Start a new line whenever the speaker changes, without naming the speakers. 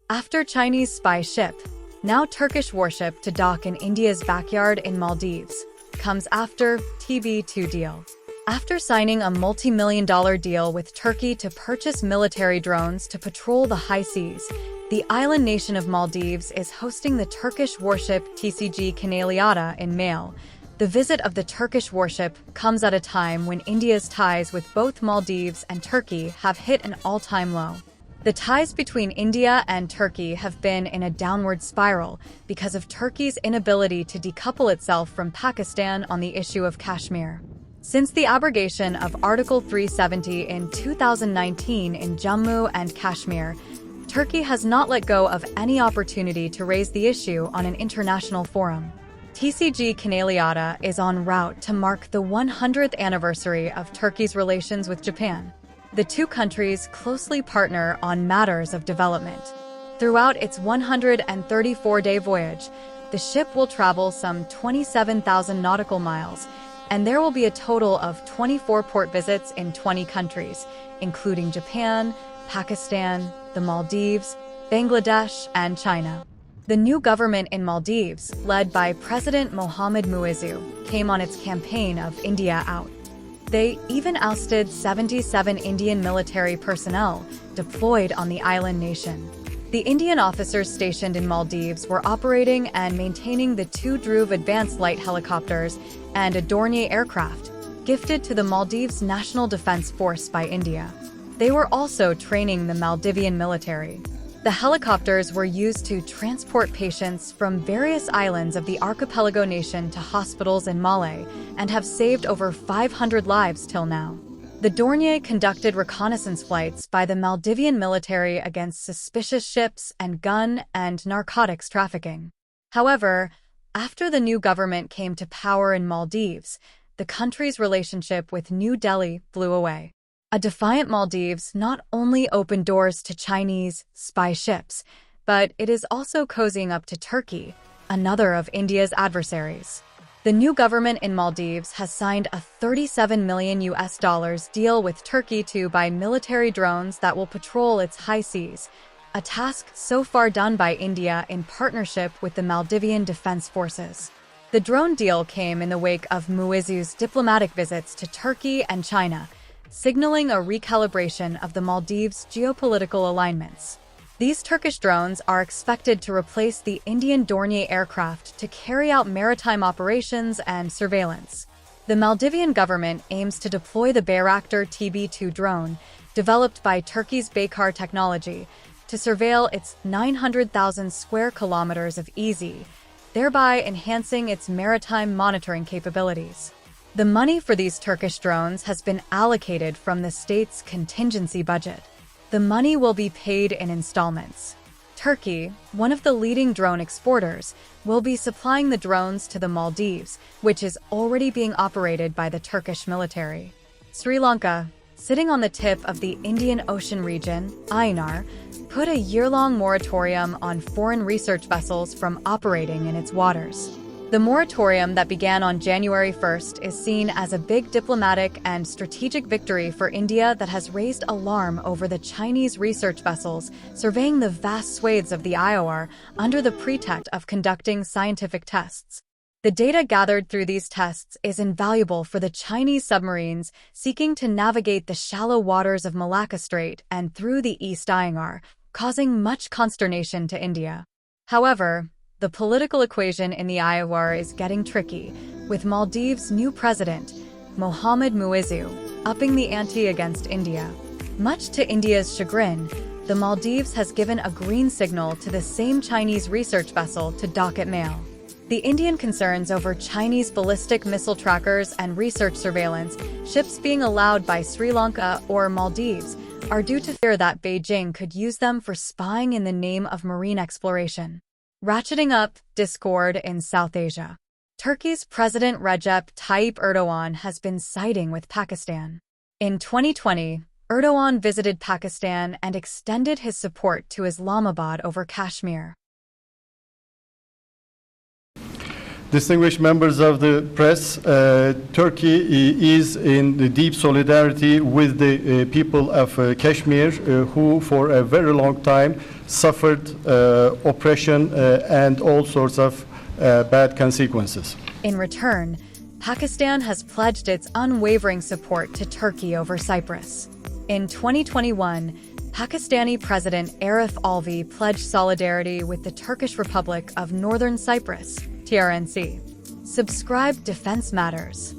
After Chinese spy ship, now Turkish warship to dock in India's backyard in Maldives, comes after TB2 deal. After signing a multi-million-dollar deal with Turkey to purchase military drones to patrol the high seas, the island nation of Maldives is hosting the Turkish warship TCG Kinaliada in Male. The visit of the Turkish warship comes at a time when India's ties with both Maldives and Turkey have hit an all-time low. The ties between India and Turkey have been in a downward spiral because of Turkey's inability to decouple itself from Pakistan on the issue of Kashmir. Since the abrogation of Article 370 in 2019 in Jammu and Kashmir, Turkey has not let go of any opportunity to raise the issue on an international forum. TCG Kinaliada is en route to mark the 100th anniversary of Turkey's relations with Japan. The two countries closely partner on matters of development. Throughout its 134-day voyage, the ship will travel some 27,000 nautical miles, and there will be a total of 24 port visits in 20 countries, including Japan, Pakistan, the Maldives, Bangladesh, and China. The new government in Maldives, led by President Mohamed Muizzu, came on its campaign of India Out. They even ousted 77 Indian military personnel deployed on the island nation. The Indian officers stationed in Maldives were operating and maintaining the two Dhruv advanced light helicopters and a Dornier aircraft, gifted to the Maldives National Defense Force by India. They were also training the Maldivian military. The helicopters were used to transport patients from various islands of the archipelago nation to hospitals in Malé and have saved over 500 lives till now. The Dornier conducted reconnaissance flights by the Maldivian military against suspicious ships and gun and narcotics trafficking. However, after the new government came to power in Maldives, the country's relationship with New Delhi blew away. A defiant Maldives not only opened doors to Chinese spy ships, but it is also cozying up to Turkey, another of India's adversaries. The new government in Maldives has signed a $37 million deal with Turkey to buy military drones that will patrol its high seas, a task so far done by India in partnership with the Maldivian Defense Forces. The drone deal came in the wake of Muizzu's diplomatic visits to Turkey and China, signaling a recalibration of the Maldives' geopolitical alignments. These Turkish drones are expected to replace the Indian Dornier aircraft to carry out maritime operations and surveillance. The Maldivian government aims to deploy the Bayraktar TB2 drone, developed by Turkey's Baykar technology, to surveil its 900,000 square kilometers of EZ, thereby enhancing its maritime monitoring capabilities. The money for these Turkish drones has been allocated from the state's contingency budget. The money will be paid in installments. Turkey, one of the leading drone exporters, will be supplying the drones to the Maldives, which is already being operated by the Turkish military. Sri Lanka, sitting on the tip of the Indian Ocean region, INR, put a year-long moratorium on foreign research vessels from operating in its waters. The moratorium that began on January 1st is seen as a big diplomatic and strategic victory for India that has raised alarm over the Chinese research vessels surveying the vast swathes of the IOR under the pretext of conducting scientific tests. The data gathered through these tests is invaluable for the Chinese submarines seeking to navigate the shallow waters of Malacca Strait and through the East IOR, causing much consternation to India. However, the political equation in the IOR is getting tricky, with Maldives' new president, Mohamed Muizzu, upping the ante against India. Much to India's chagrin, the Maldives has given a green signal to the same Chinese research vessel to dock at Male. The Indian concerns over Chinese ballistic missile trackers and research surveillance ships being allowed by Sri Lanka or Maldives are due to fear that Beijing could use them for spying in the name of marine exploration. Ratcheting up discord in South Asia. Turkey's President Recep Tayyip Erdogan has been siding with Pakistan. In 2020, Erdogan visited Pakistan and extended his support to Islamabad over Kashmir.
Distinguished members of the press, Turkey is in the deep solidarity with the people of Kashmir, who for a very long time suffered oppression and all sorts of bad consequences.
In return, Pakistan has pledged its unwavering support to Turkey over Cyprus. In 2021, Pakistani President Arif Alvi pledged solidarity with the Turkish Republic of Northern Cyprus, TRNC. Subscribe Defense Matters.